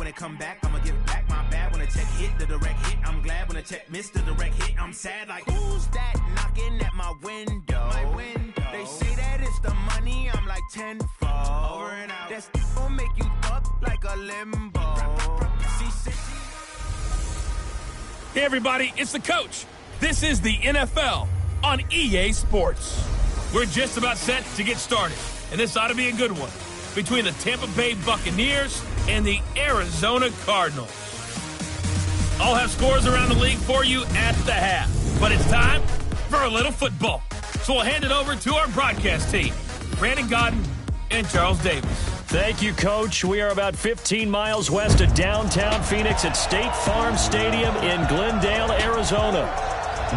it come back, I'ma give back my bad. When a check hit, the direct hit, I'm glad. When a check missed, the direct hit, I'm sad. Like, who's that knocking at my window? They say that it's the money, I'm like tenfold. Over and out. That's gonna make you up like a limbo. Hey everybody, it's the coach. This is the NFL on EA Sports. We're just about set to get started, and this ought to be a good one, between the Tampa Bay Buccaneers and the Arizona Cardinals. I'll have scores around the league for you at the half, but it's time for a little football. So we'll hand it over to our broadcast team, Brandon Godden and Charles Davis. Thank you, Coach. We are about 15 miles west of downtown Phoenix at State Farm Stadium in Glendale, Arizona.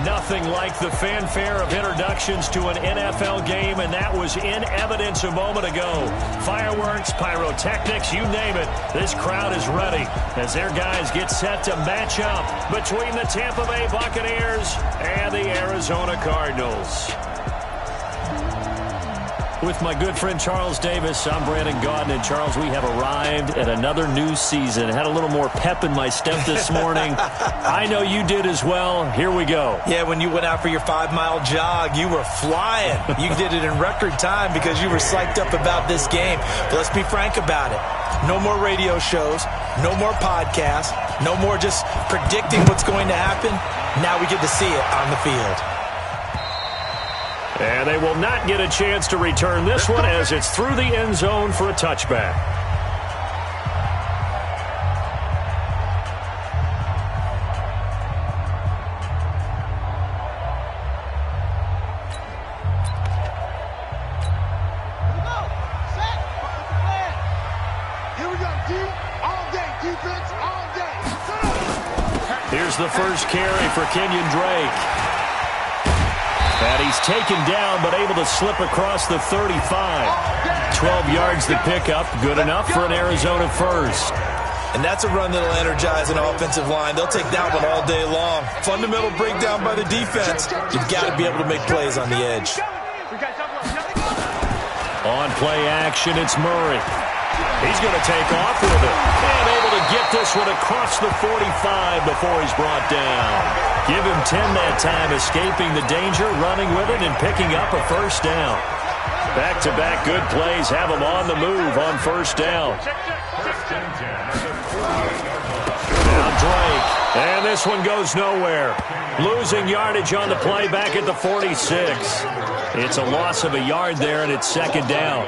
Nothing like the fanfare of introductions to an NFL game, and that was in evidence a moment ago. Fireworks, pyrotechnics, you name it. This crowd is ready as their guys get set to match up between the Tampa Bay Buccaneers and the Arizona Cardinals. With my good friend Charles Davis, I'm Brandon Godden. And Charles, we have arrived at another new season. Had a little more pep in my step this morning. I know you did as well. Here we go. Yeah, when you went out for your 5-mile jog, you were flying. You did it in record time because you were psyched up about this game. But let's be frank about it. No more radio shows, no more podcasts, no more just predicting what's going to happen. Now we get to see it on the field. And they will not get a chance to return this one as it's through the end zone for a touchback. Here's the first carry for Kenyon Drake. And he's taken down, but able to slip across the 35. 12 yards to pick up. Good enough for an Arizona first. And that's a run that'll energize an offensive line. They'll take that one all day long. Fundamental breakdown by the defense. You've got to be able to make plays on the edge. On play action, it's Murray. He's going to take off with it. And able to get this one across the 45 before he's brought down. Give him 10 that time, escaping the danger, running with it, and picking up a first down. Back-to-back good plays have him on the move on first down. Now Drake, and this one goes nowhere. Losing yardage on the play back at the 46. It's a loss of a yard there, and it's second down.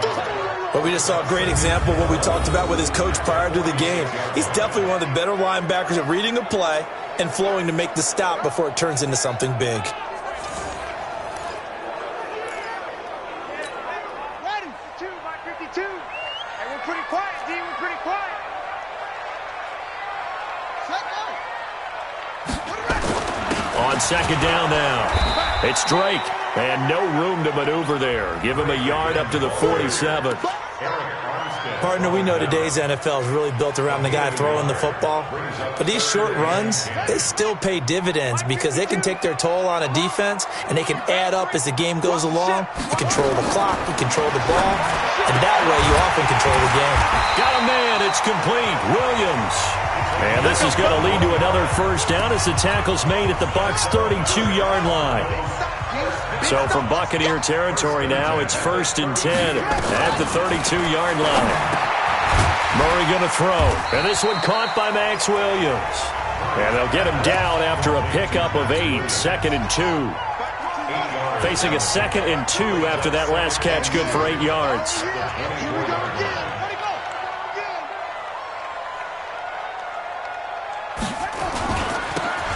But we just saw a great example of what we talked about with his coach prior to the game. He's definitely one of the better linebackers at reading a play and flowing to make the stop before it turns into something big. Ready, 2 by 52. Hey, we're pretty quiet, D. We're pretty quiet. On second down now, it's Drake. And no room to maneuver there. Give him a yard up to the 47. Partner, we know today's NFL is really built around the guy throwing the football. But these short runs, they still pay dividends because they can take their toll on a defense and they can add up as the game goes along. You control the clock, you control the ball, and that way you often control the game. Got a man, it's complete. Williams. And this is going to lead to another first down as the tackle's made at the Bucs' 32-yard line. So from Buccaneer territory now, it's 1st and 10 at the 32-yard line. Murray going to throw. And this one caught by Max Williams. And they'll get him down after a pickup of 8, 2nd and 2. Facing a 2nd and 2 after that last catch, good for 8 yards.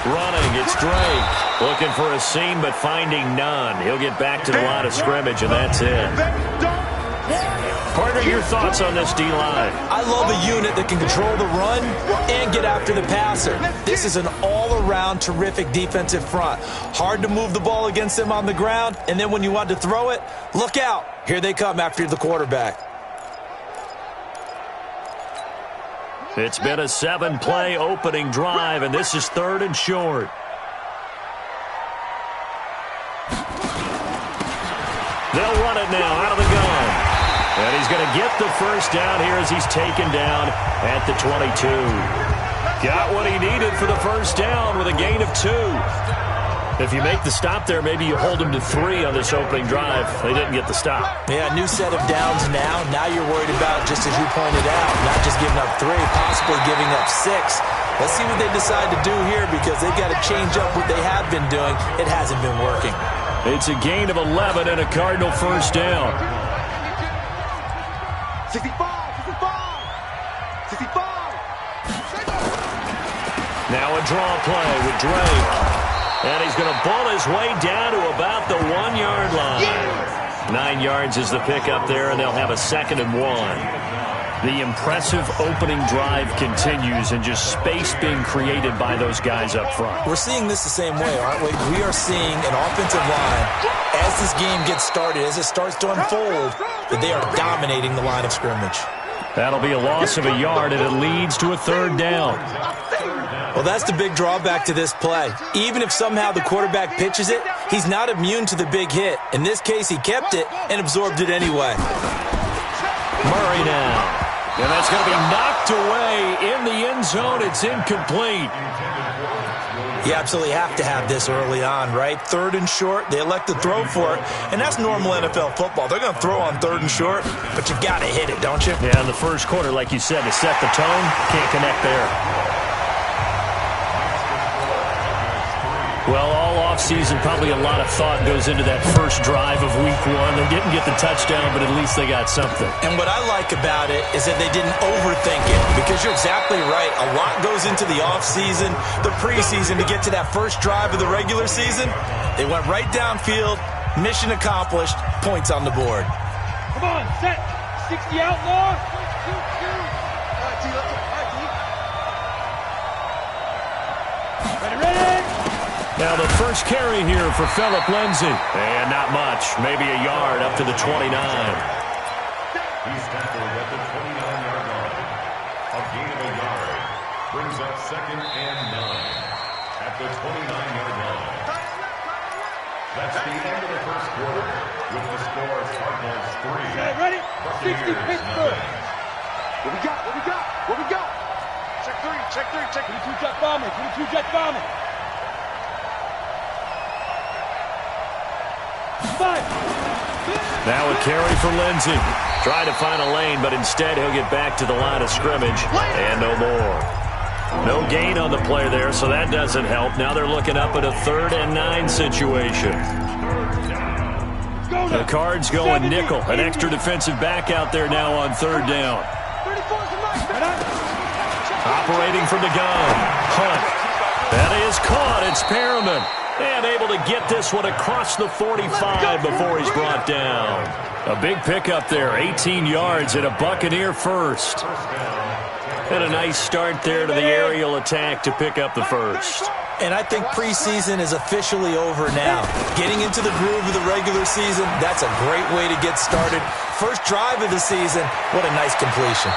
Running, it's Drake. Looking for a seam, but finding none. He'll get back to the line of scrimmage, and that's it. Partner, your thoughts on this D-line? I love a unit that can control the run and get after the passer. This is an all-around terrific defensive front. Hard to move the ball against them on the ground, and then when you want to throw it, look out. Here they come after the quarterback. It's been a 7-play opening drive, and this is 3rd and short. They'll run it now out of the gun. And he's he's going to get the first down here as he's taken down at the 22. Got what he needed for the first down with a gain of 2. If you make the stop there, maybe you hold him to 3 on this opening drive. They didn't get the stop. Yeah, new set of downs now. Now you're worried about, just as you pointed out, not just giving up 3, possibly giving up 6. Let's see what they decide to do here because they've got to change up what they have been doing. It hasn't been working. It's a gain of 11 and a Cardinal first down. 65, 65, 65. Now a draw play with Drake. And he's going to ball his way down to about the 1-yard line. 9 yards is the pickup there, and they'll have a 2nd and 1. The impressive opening drive continues and just space being created by those guys up front. We're seeing this the same way, aren't we? We are seeing an offensive line, as this game gets started, as it starts to unfold, that they are dominating the line of scrimmage. That'll be a loss of a yard, and it leads to a 3rd down. Well, that's the big drawback to this play. Even if somehow the quarterback pitches it, he's not immune to the big hit. In this case, he kept it and absorbed it anyway. Murray now. And that's going to be knocked away in the end zone. It's incomplete. You absolutely have to have this early on, right? 3rd and short, they elect to throw for it, and that's normal NFL football. They're going to throw on 3rd and short, but you got to hit it, don't you? Yeah, in the first quarter, like you said, to set the tone, can't connect there. Well, all offseason, probably a lot of thought goes into that first drive of week 1. They didn't get the touchdown, but at least they got something. And what I like about it is that they didn't overthink it, because you're exactly right. A lot goes into the offseason, the preseason, to get to that first drive of the regular season. They went right downfield, mission accomplished, points on the board. Come on, set. 60 outlaw. Ready. Now the first carry here for Phillip Lindsay. And not much. Maybe a yard up to the 29. He's tackled at the 29-yard line. A gain of a yard brings up 2nd and 9 at the 29-yard line. That's the end of the first quarter with the score Cardinals 3. Okay, ready? 60 Pittsburgh. What we got? What we got? What we got? Check 3, check 3, check 22 jet bombing, 22 jet bombing. 5. Now a carry for Lindsay. Try to find a lane, but instead he'll get back to the line of scrimmage. And no more. No gain on the play there, so that doesn't help. Now they're looking up at a 3rd and 9 situation. The Cards going nickel. An extra defensive back out there now on 3rd down. Operating from the gun. Hunt. That is caught. It's Perriman. And able to get this one across the 45 before he's brought down. A big pickup there. 18 yards and a Buccaneer first. And a nice start there to the aerial attack to pick up the first. And I think preseason is officially over now. Getting into the groove of the regular season, that's a great way to get started. First drive of the season, what a nice completion.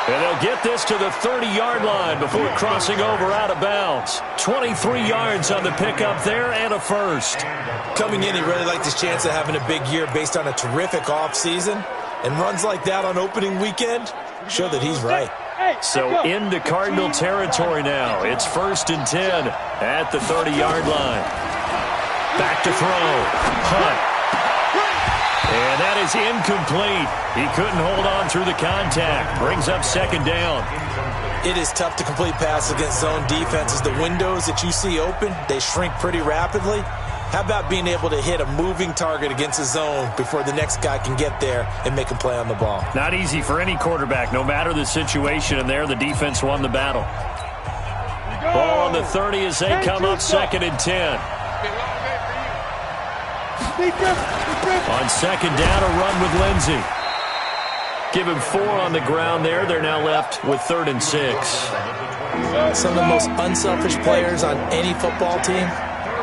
And they'll get this to the 30-yard line before crossing over out of bounds. 23 yards on the pickup there and a first. Coming in, he really liked his chance of having a big year based on a terrific offseason. And runs like that on opening weekend show that he's right. So into Cardinal territory now. It's 1st and 10 at the 30-yard line. Back to throw. Hunt. And that is incomplete. He couldn't hold on through the contact. Brings up 2nd down. It is tough to complete passes against zone defenses. The windows that you see open, they shrink pretty rapidly. How about being able to hit a moving target against a zone before the next guy can get there and make a play on the ball? Not easy for any quarterback, no matter the situation, and there the defense won the battle. Ball on the 30 as they come up 2nd and 10. On 2nd down, a run with Lindsay. Give him 4 on the ground there. They're now left with 3rd and 6. Some of the most unselfish players on any football team,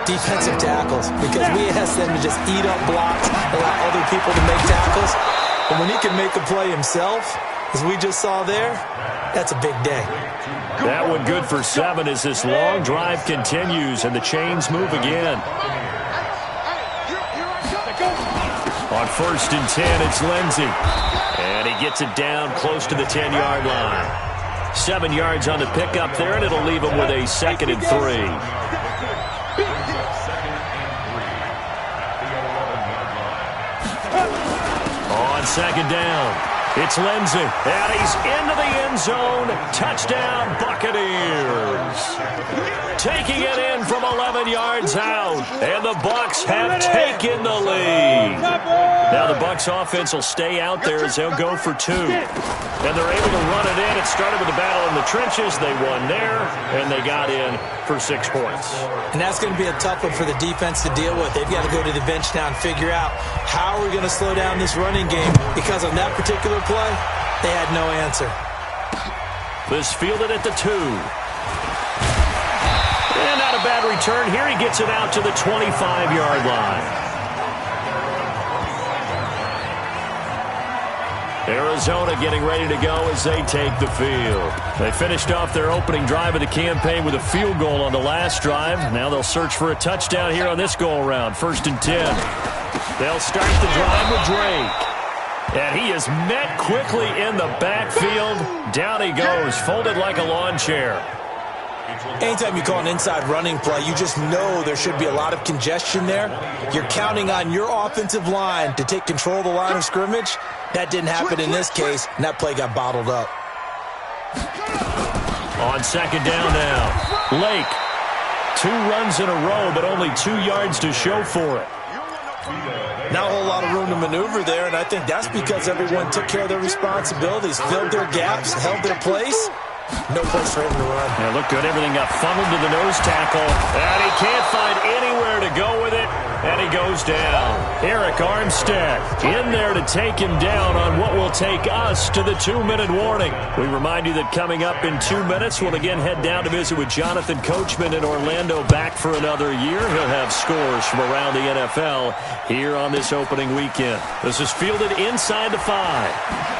defensive tackles, because we ask them to just eat up blocks, allow other people to make tackles. And when he can make a play himself, as we just saw there, that's a big day. That one good for 7 as this long drive continues and the chains move again. On 1st and 10, it's Lindsey. And he gets it down close to the 10-yard line. 7 yards on the pickup there, and it'll leave him with a 2nd and 3. On 2nd down, it's Lindsey, and he's into the end zone. Touchdown, Buccaneers. Taking it in from 11 yards out, and the Bucs have taken the lead. Now the Bucs offense will stay out there as they'll go for 2. And they're able to run it in. It started with a battle in the trenches. They won there, and they got in for 6 points. And that's going to be a tough one for the defense to deal with. They've got to go to the bench now and figure out how are we going to slow down this running game, because on that particular play, they had no answer. This fielded at the 2. And not a bad return here. He gets it out to the 25-yard line. Arizona getting ready to go as they take the field. They finished off their opening drive of the campaign with a field goal on the last drive. Now they'll search for a touchdown here on this go-around. 1st and 10. They'll start the drive with Drake. And he is met quickly in the backfield. Down he goes, folded like a lawn chair. Anytime you call an inside running play, you just know there should be a lot of congestion there. You're counting on your offensive line to take control of the line of scrimmage. That didn't happen in this case, and that play got bottled up. On 2nd down now, Lake. 2 runs in a row, but only 2 yards to show for it. Not a whole lot of room to maneuver there, and I think that's because everyone took care of their responsibilities, filled their gaps, held their place. No place for him to run. Yeah, looked good. Everything got funneled to the nose tackle. And he can't find anywhere to go with it. And he goes down. Eric Armstead in there to take him down on what will take us to the 2-minute warning. We remind you that coming up in 2 minutes, we'll again head down to visit with Jonathan Coachman in Orlando, back for another year. He'll have scores from around the NFL here on this opening weekend. This is fielded inside the 5.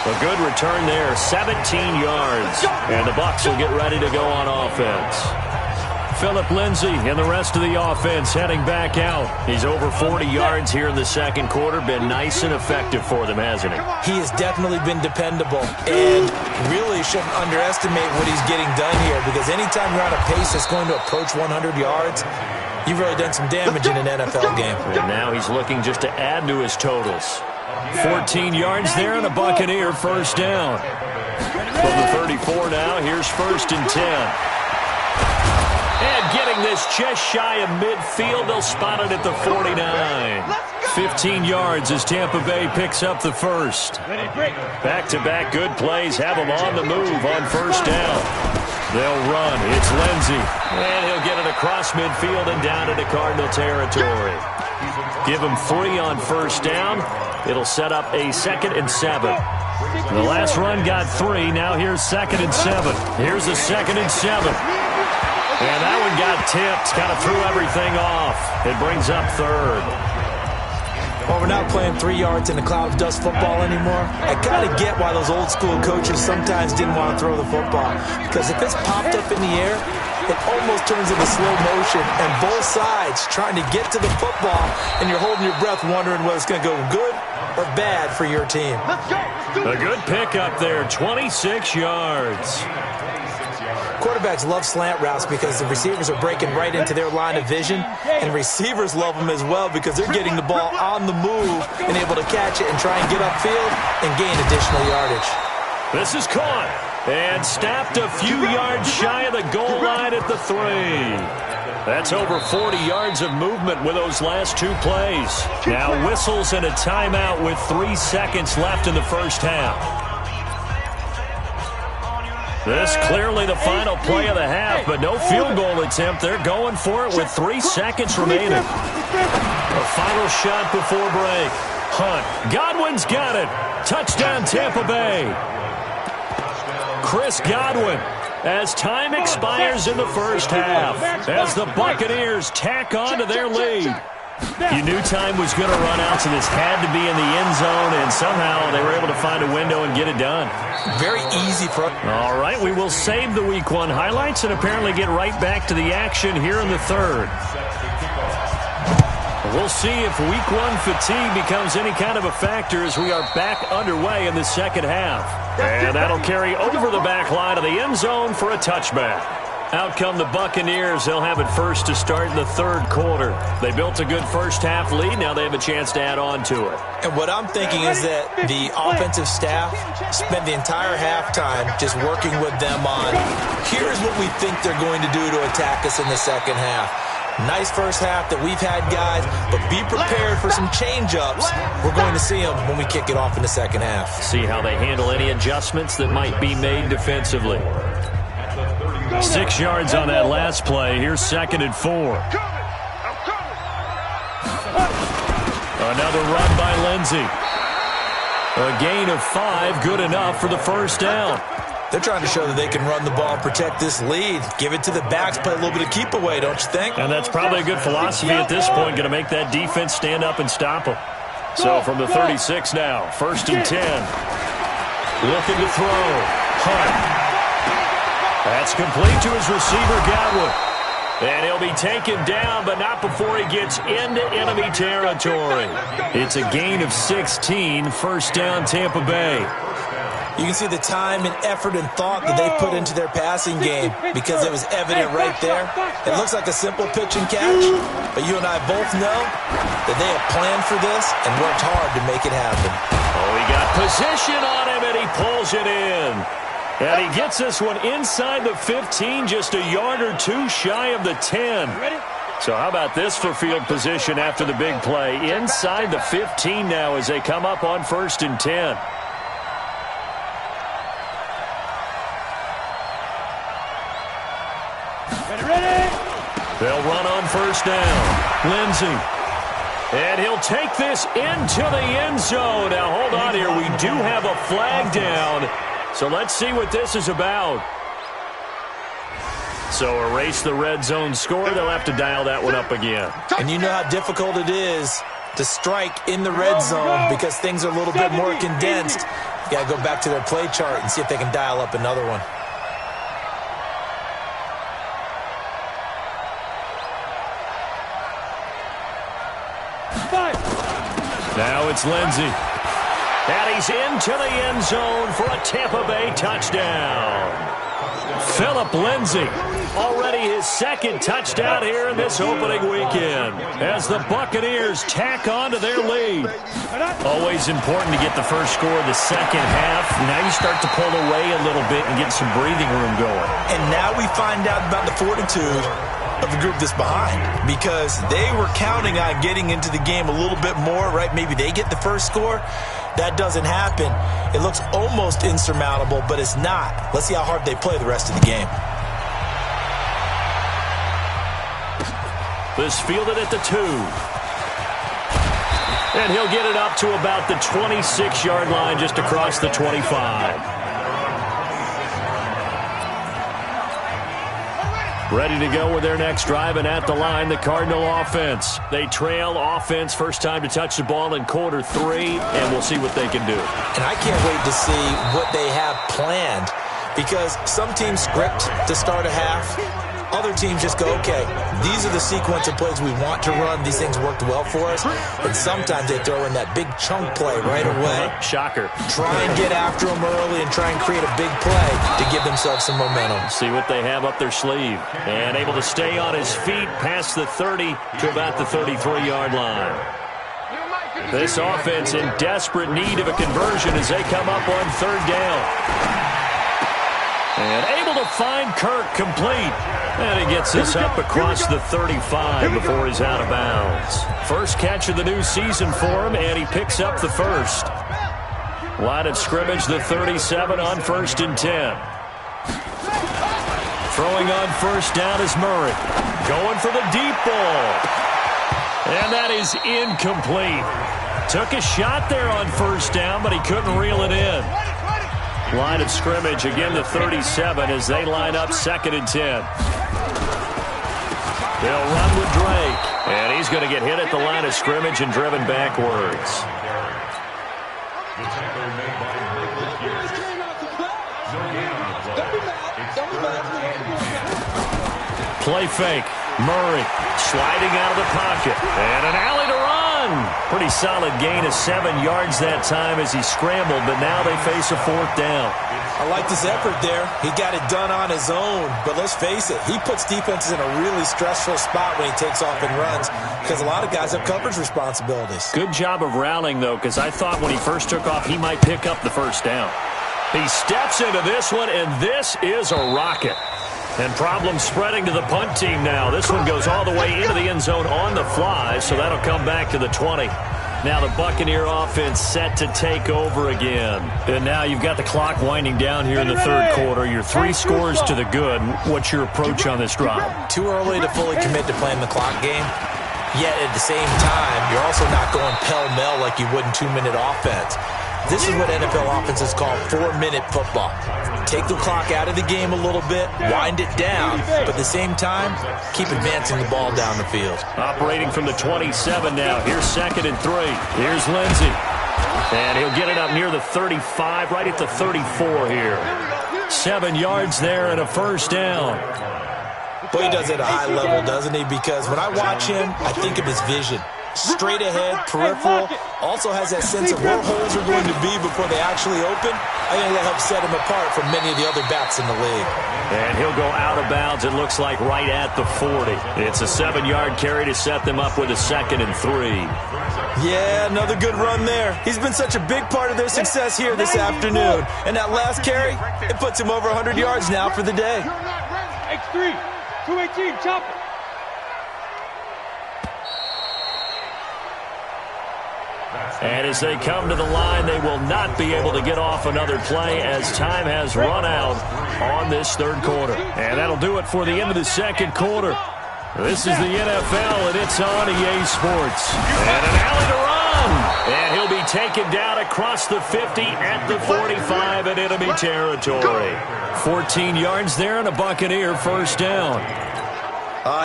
A good return there, 17 yards. And the Bucs will get ready to go on offense. Phillip Lindsay and the rest of the offense heading back out. He's over 40 yards here in the 2nd quarter. Been nice and effective for them, hasn't he? He has definitely been dependable. And really shouldn't underestimate what he's getting done here, because anytime you're on a pace that's going to approach 100 yards, you've really done some damage in an NFL game. And now he's looking just to add to his totals. 14 yards there and a Buccaneer 1st down. From the 34 now, here's 1st and 10. And getting this just shy of midfield, they'll spot it at the 49. 15 yards as Tampa Bay picks up the 1st. Back-to-back good plays have them on the move on 1st down. They'll run. It's Lindsey. And he'll get it across midfield and down into Cardinal territory. Give him 3 on 1st down. It'll set up a 2nd and 7. The last run got 3. Now here's 2nd and 7. Here's a 2nd and 7. And that one got tipped. Kind of threw everything off. It brings up 3rd. Well, we're not playing 3 yards in a cloud of dust football anymore. I kind of get why those old school coaches sometimes didn't want to throw the football. Because if it's popped up in the air, it almost turns into slow motion, and both sides trying to get to the football, and you're holding your breath wondering whether it's going to go good or bad for your team. A good pickup there, 26 yards. Quarterbacks love slant routes because the receivers are breaking right into their line of vision, and receivers love them as well because they're getting the ball on the move and able to catch it and try and get upfield and gain additional yardage. This is caught and snapped a few yards shy of the goal line at the 3. That's over 40 yards of movement with those last 2 plays. Now whistles and a timeout with 3 seconds left in the 1st half. This clearly the final play of the half, but no field goal attempt. They're going for it with 3 seconds remaining. A final shot before break. Hunt. Godwin's got it. Touchdown Tampa Bay. Chris Godwin as time expires in the 1st half, as the Buccaneers tack on to their lead. You knew time was going to run out, so this had to be in the end zone, and somehow they were able to find a window and get it done. Very easy for... All right, we will save the Week 1 highlights and apparently get right back to the action here in the 3rd. We'll see if week one fatigue becomes any kind of a factor as we are back underway in the second half. And that'll carry over the back line of the end zone for a touchback. Out come the Buccaneers. They'll have it first to start in the third quarter. They built a good first half lead. Now they have a chance to add on to it. And what I'm thinking is that the offensive staff spent the entire halftime just working with them on, here's what we think they're going to do to attack us in the second half. Nice first half that we've had, guys, but be prepared for some change-ups. We're going to see them when we kick it off in the second half. See how they handle any adjustments that might be made defensively. 6 yards on that last play. Here's 2nd and 4. Another run by Lindsey. A gain of 5, good enough for the first down. They're trying to show that they can run the ball and protect this lead. Give it to the backs, play a little bit of keep away, don't you think? And that's probably a good philosophy at this point, going to make that defense stand up and stop them. So from the 36 now, 1st and 10. Looking to throw. Hunt. That's complete to his receiver, Godwin. And he'll be taken down, but not before he gets into enemy territory. It's a gain of 16, first down Tampa Bay. You can see the time and effort and thought that they put into their passing game because it was evident right there. It looks like a simple pitch and catch, but you and I both know that they have planned for this and worked hard to make it happen. Oh, he got position on him, and he pulls it in. And he gets this one inside the 15, just a yard or two shy of the 10. So how about this for field position after the big play? Inside the 15 now as they come up on 1st and 10. They'll run on 1st down. Lindsey. And he'll take this into the end zone. Now, hold on here. We do have a flag down. So let's see what this is about. So erase the red zone score. They'll have to dial that one up again. And you know how difficult it is to strike in the red zone because things are a little bit more condensed. You got to go back to their play chart and see if they can dial up another one. Now it's Lindsey. And he's into the end zone for a Tampa Bay touchdown. Phillip Lindsey, already his 2nd touchdown here in this opening weekend as the Buccaneers tack on to their lead. Always important to get the first score of the second half. Now you start to pull away a little bit and get some breathing room going. And now we find out about the fortitude of the group that's behind because they were counting on getting into the game a little bit more, right? Maybe they get the first score. That doesn't happen. It looks almost insurmountable, but it's not. Let's see how hard they play the rest of the game. This fielded at the 2. And he'll get it up to about the 26-yard line just across the 25. Ready to go with their next drive, and at the line, the Cardinal offense. They trail offense, first time to touch the ball in quarter 3, and we'll see what they can do. And I can't wait to see what they have planned because some teams script to start a half. Other teams just go, okay, these are the sequence of plays we want to run. These things worked well for us. And sometimes they throw in that big chunk play right away. Shocker. Try and get after them early and try and create a big play to give themselves some momentum. See what they have up their sleeve. And able to stay on his feet past the 30 to about the 33-yard line. This offense in desperate need of a conversion as they come up on 3rd down. And able to find Kirk complete. And he gets this up across the 35 before he's out of bounds. First catch of the new season for him, and he picks up the first. Line of scrimmage, the 37 on 1st and 10. Throwing on 1st down is Murray. Going for the deep ball. And that is incomplete. Took a shot there on 1st down, but he couldn't reel it in. Line of scrimmage, again the 37 as they line up 2nd and 10. They'll run with Drake. And he's going to get hit at the line of scrimmage and driven backwards. Play fake. Murray sliding out of the pocket. And an alley run. Pretty solid gain of 7 yards that time as he scrambled, but now they face a 4th down. I like his effort there. He got it done on his own. But let's face it, he puts defenses in a really stressful spot when he takes off and runs because a lot of guys have coverage responsibilities. Good job of rallying, though, because I thought when he first took off, he might pick up the first down. He steps into this one, and this is a rocket. And problems spreading to the punt team now. This one goes all the way into the end zone on the fly, so that'll come back to the 20. Now the Buccaneer offense set to take over again. And now you've got the clock winding down here in the 3rd quarter. You're 3 scores to the good. What's your approach on this drive? Too early to fully commit to playing the clock game. Yet at the same time, you're also not going pell-mell like you would in 2-minute offense. This is what NFL offenses call 4-minute football. Take the clock out of the game a little bit, wind it down, but at the same time, keep advancing the ball down the field. Operating from the 27 now. Here's 2nd and 3. Here's Lindsey. And he'll get it up near the 35, right at the 34 here. 7 yards there and a first down. Boy, he does it at a high level, doesn't he? Because when I watch him, I think of his vision. Straight ahead, peripheral, also has that sense of where holes are going to be before they actually open. I think that helps set him apart from many of the other backs in the league. And he'll go out of bounds, it looks like, right at the 40. It's a 7-yard carry to set them up with a 2nd and 3. Yeah, another good run there. He's been such a big part of their success here this afternoon. And that last carry, it puts him over 100 yards now for the day. X3, 218, chop it. And as they come to the line, they will not be able to get off another play as time has run out on this 3rd quarter. And that'll do it for the end of the 2nd quarter. This is the NFL, and it's on EA Sports. And an alley to run. And he'll be taken down across the 50 at the 45 in enemy territory. 14 yards there and a Buccaneer first down.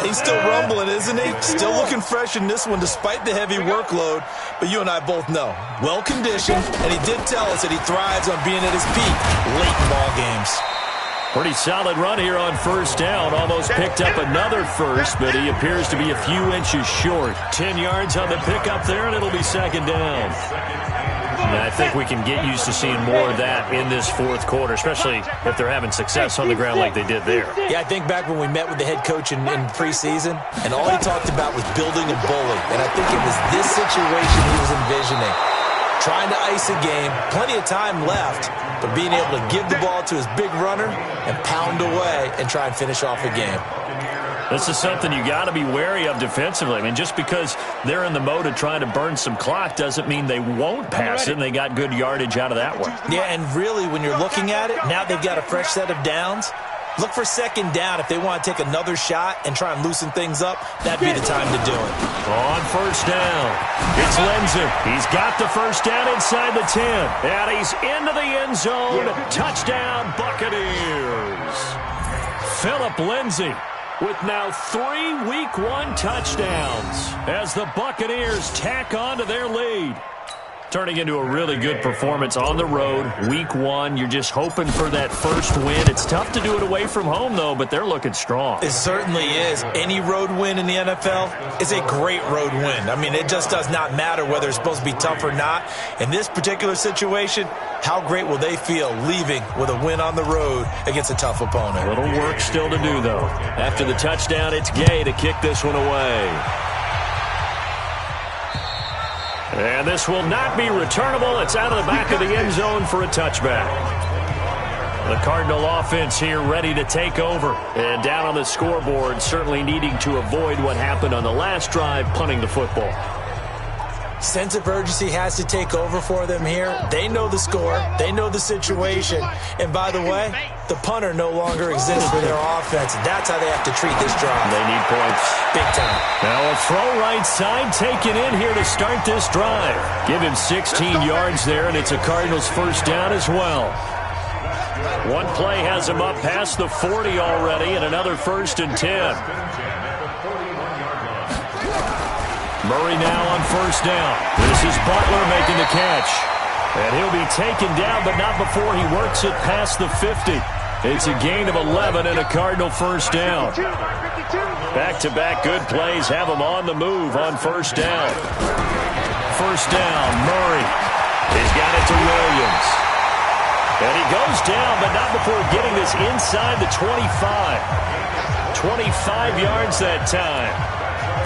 He's still rumbling, isn't he? Still looking fresh in this one despite the heavy workload. But you and I both know, well-conditioned, and he did tell us that he thrives on being at his peak late in ball games. Pretty solid run here on first down. Almost picked up another first, but he appears to be a few inches short. 10 yards on the pickup there, and it'll be 2nd down. And I think we can get used to seeing more of that in this 4th quarter, especially if they're having success on the ground like they did there. Yeah, I think back when we met with the head coach in preseason, and all he talked about was building a bully. And I think it was this situation he was envisioning. Trying to ice a game, plenty of time left, but being able to give the ball to his big runner and pound away and try and finish off a game. This is something you got to be wary of defensively. I mean, just because they're in the mode of trying to burn some clock doesn't mean they won't pass it, and they got good yardage out of that one. Yeah, and really, when you're looking at it, now they've got a fresh set of downs. Look for 2nd down if they want to take another shot and try and loosen things up. That'd be the time to do it. On first down, it's Lindsey. He's got the first down inside the 10. And he's into the end zone. Touchdown, Buccaneers. Philip Lindsey with now 3 Week 1 touchdowns as the Buccaneers tack on to their lead. Turning into a really good performance on the road. Week 1, you're just hoping for that first win. It's tough to do it away from home, though, but they're looking strong. It certainly is. Any road win in the NFL is a great road win. I mean, it just does not matter whether it's supposed to be tough or not. In this particular situation, how great will they feel leaving with a win on the road against a tough opponent? A little work still to do, though. After the touchdown, it's Gay to kick this one away. And this will not be returnable. It's out of the back of the end zone for a touchback. The Cardinal offense here ready to take over. And down on the scoreboard, certainly needing to avoid what happened on the last drive, punting the football. Sense of urgency has to take over for them here. They know the score. They know the situation. And by the way, the punter no longer exists for their offense. That's how they have to treat this drive. They need points. Big time. Now a throw right side taken in here to start this drive. Give him 16 yards there, and it's a Cardinals first down as well. One play has him up past the 40 already, and another 1st and 10. Murray now on first down. This is Butler making the catch. And he'll be taken down, but not before he works it past the 50. It's a gain of 11 and a Cardinal first down. Back-to-back good plays have him on the move on first down. first down. Murray. He's got it to Williams. And he goes down, but not before getting this inside the 25. 25 yards that time.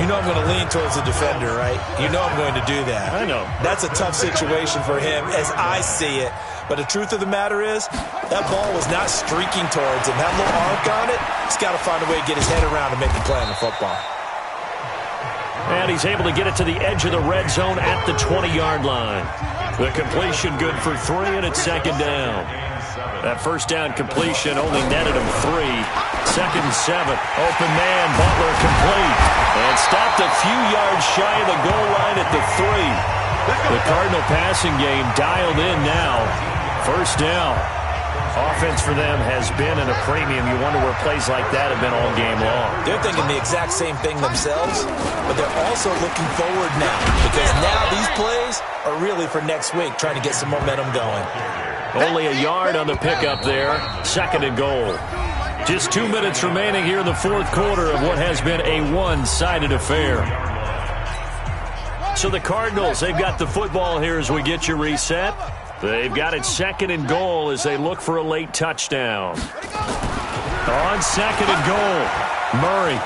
You know I'm going to lean towards the defender, right? You know I'm going to do that. I know. That's a tough situation for him as I see it. But the truth of the matter is, that ball was not streaking towards him. That little arc on it, he's got to find a way to get his head around and make a play on the football. And he's able to get it to the edge of the red zone at the 20-yard line. The completion good for 3, and it's second down. That first down completion only netted him 3. Second and 7. Open man, Butler complete. And stopped a few yards shy of the goal line at the 3. The Cardinal passing game dialed in now. First down. Offense for them has been at a premium. You wonder where plays like that have been all game long. They're thinking the exact same thing themselves, but they're also looking forward now because now these plays are really for next week, trying to get some momentum going. Only a yard on the pickup there. Second and goal. Just 2 minutes remaining here in the fourth quarter of what has been a one-sided affair. So the Cardinals, they've got the football here as we get you reset. They've got it second and goal as they look for a late touchdown. On second and goal, Murray.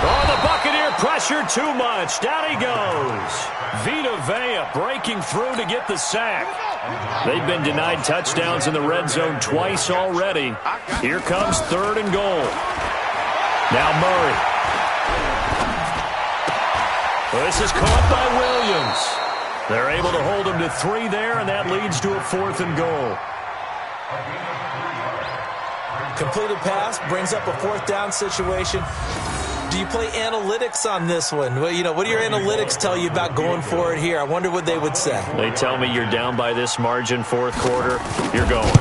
Oh, the Buccaneer pressure too much. Down he goes. Vita Vea breaking through to get the sack. They've been denied touchdowns in the red zone twice already. Here comes third and goal. Now Murray. This is caught by Williams. They're able to hold him to 3 there, and that leads to a fourth and goal. Completed pass brings up a fourth down situation. Do you play analytics on this one? Well, what do your analytics tell you about going for it here? I wonder what they would say. They tell me you're down by this margin fourth quarter, you're going.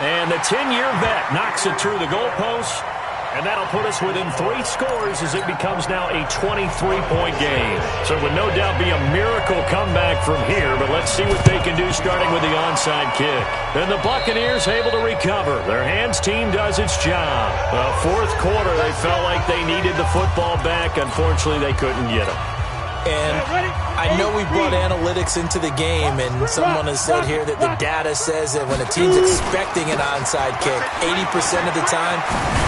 And the 10-year vet knocks it through the goalpost. And that'll put us within 3 scores as it becomes now a 23-point game. So it would no doubt be a miracle comeback from here, but let's see what they can do starting with the onside kick. And the Buccaneers able to recover. Their hands team does its job. Well, fourth quarter, they felt like they needed the football back. Unfortunately, they couldn't get it. And I know we brought analytics into the game, and someone has said here that the data says that when a team's expecting an onside kick, 80% of the time,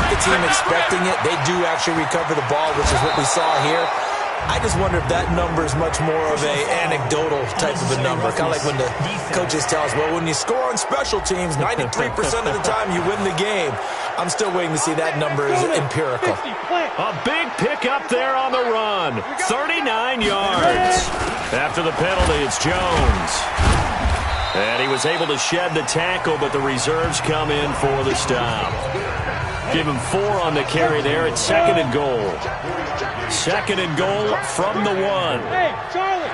the team expecting it, they do actually recover the ball, which is what we saw here. I just wonder if that number is much more of a anecdotal type of a number, kind of like when the coaches tell us, well, when you score on special teams, 93% of the time you win the game. I'm still waiting to see that number is empirical. A big pickup there on the run. 39 yards. After the penalty, it's Jones. And he was able to shed the tackle, but the reserves come in for the stop. Give him 4 on the carry there. It's second and goal. Second and goal from the 1. Hey, Charlie.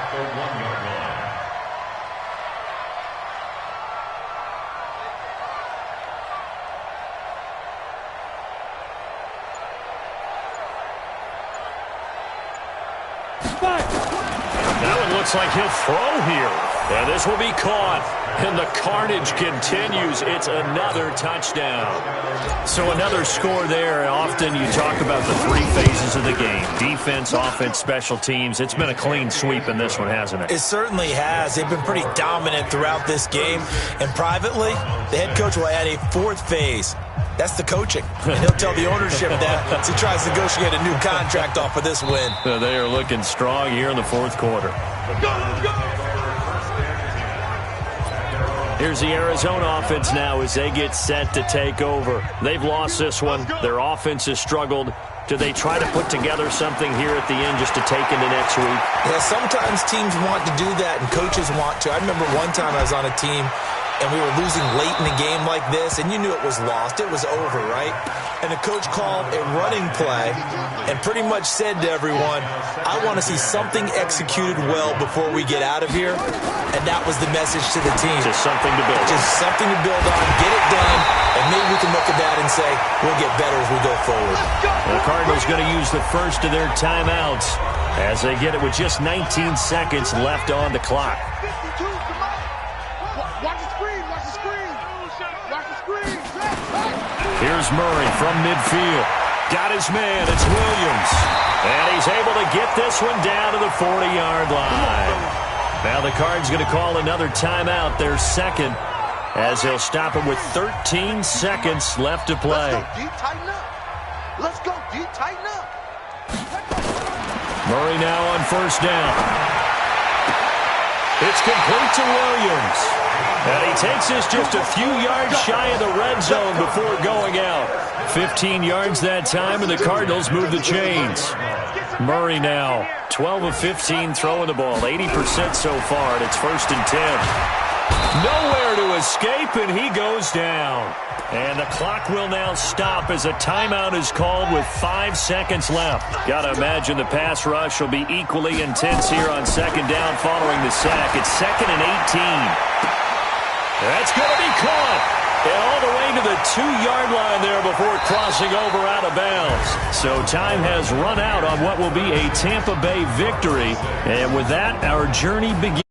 Now it looks like he'll throw here. And this will be caught. And the carnage continues. It's another touchdown. So another score there. Often you talk about the 3 phases of the game. Defense, offense, special teams. It's been a clean sweep in this one, hasn't it? It certainly has. They've been pretty dominant throughout this game. And privately, the head coach will add a 4th phase. That's the coaching. And he'll tell the ownership that as he tries to negotiate a new contract off of this win. They are looking strong here in the fourth quarter. Here's the Arizona offense now as they get set to take over. They've lost this one. Their offense has struggled. Do they try to put together something here at the end just to take into next week? Yeah, sometimes teams want to do that and coaches want to. I remember one time I was on a team and we were losing late in a game like this, and you knew it was lost. It was over, right? And the coach called a running play and pretty much said to everyone, I want to see something executed well before we get out of here. And that was the message to the team. Just something to build on. Just something to build on, get it done, and maybe we can look at that and say, we'll get better as we go forward. The Cardinals going to use the first of their timeouts as they get it with just 19 seconds left on the clock. Here's Murray from midfield. Got his man. It's Williams. And he's able to get this one down to the 40-yard line. Now the Cards going to call another timeout, their second, as he'll stop him with 13 seconds left to play. Let's go, D. Tighten up. Let's go, D. Tighten up. Murray now on first down. It's complete to Williams. And he takes this just a few yards shy of the red zone before going out. 15 yards that time, and the Cardinals move the chains. Murray now, 12 of 15 throwing the ball, 80% so far, and it's 1st and 10. Nowhere to escape, and he goes down. And the clock will now stop as a timeout is called with 5 seconds left. Got to imagine the pass rush will be equally intense here on second down following the sack. It's 2nd and 18. That's going to be caught. And all the way to the 2-yard line there before crossing over out of bounds. So time has run out on what will be a Tampa Bay victory. And with that, our journey begins.